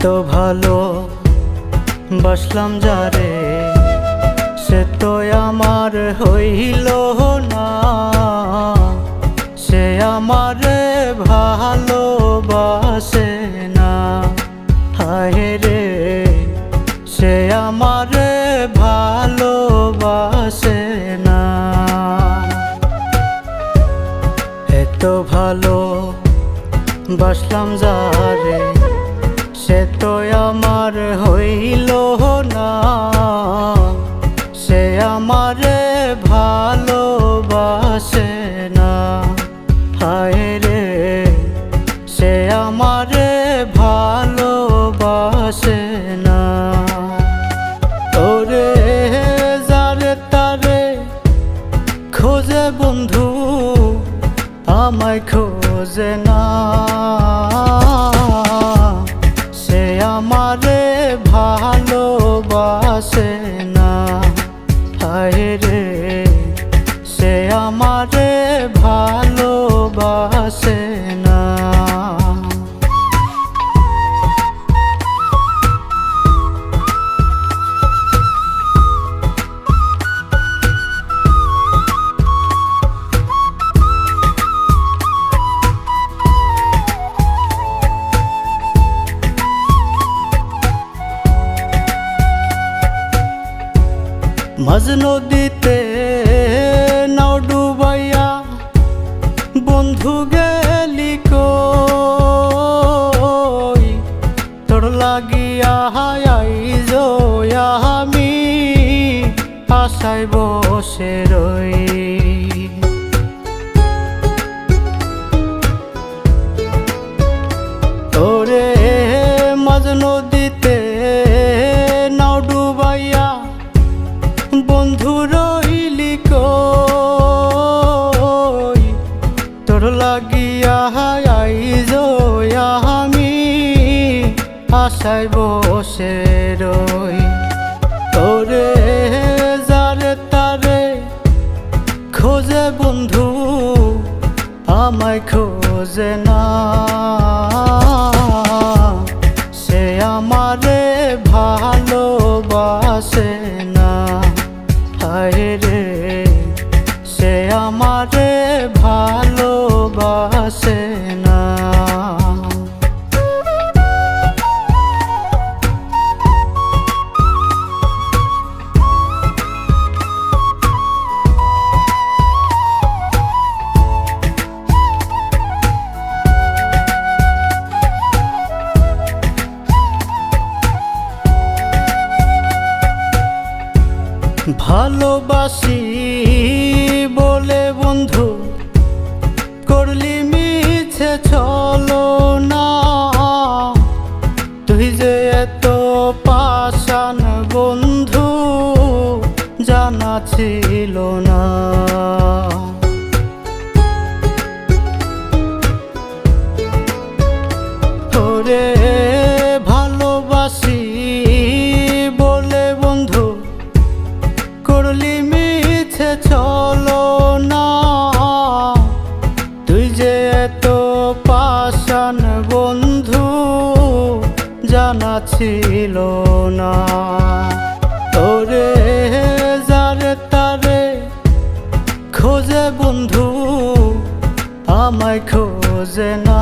এত ভালো বাসলাম যারে সে তো আমার হইল না, সে আমারে ভালোবাসে না। হায় রে সে আমারে ভালোবাসে না। এত ভালো বাসলাম যারে সে তো আমার হইল না, সে আমারে ভালোবাসে না। হায় রে সে আমারে ভালোবাসে না। ওরে যারে তারে খোঁজে বন্ধু আমায় খোঁজে না, সে আমারে ভালোবাসে না। হায় রে সে আমারে ভালোবাসে না। মাঝ নদীতে নাও ডুবাইয়া বন্ধু গেলি কই, তোর লাগিয়া আইজ আমি আশায় বসে রই। তোরে মাঝ নদীতে নাও ডুবাইয়া বন্ধু রইলি কই, তোর লাগিয়া আইজ আমি আশায় বসে রই। তোরে যারে তারে খোঁজে বন্ধু আমায় খোঁজে না, সে আমারে ভালোবাসে না। হায় রে সে আমারে ভালোবাসে না। ভালোবাসি বলে বন্ধু করলি মিছে ছলনা, তুই যে এত পাষাণ বন্ধু জানা ছিল না। ওরে ভালোবাসি বলে বন্ধু করলি মিছে ছলনা, তুই যে এত পাষাণ বন্ধু জানা ছিল না। তোরে যারে তারে খোঁজে বন্ধু আমায় খোঁজে না।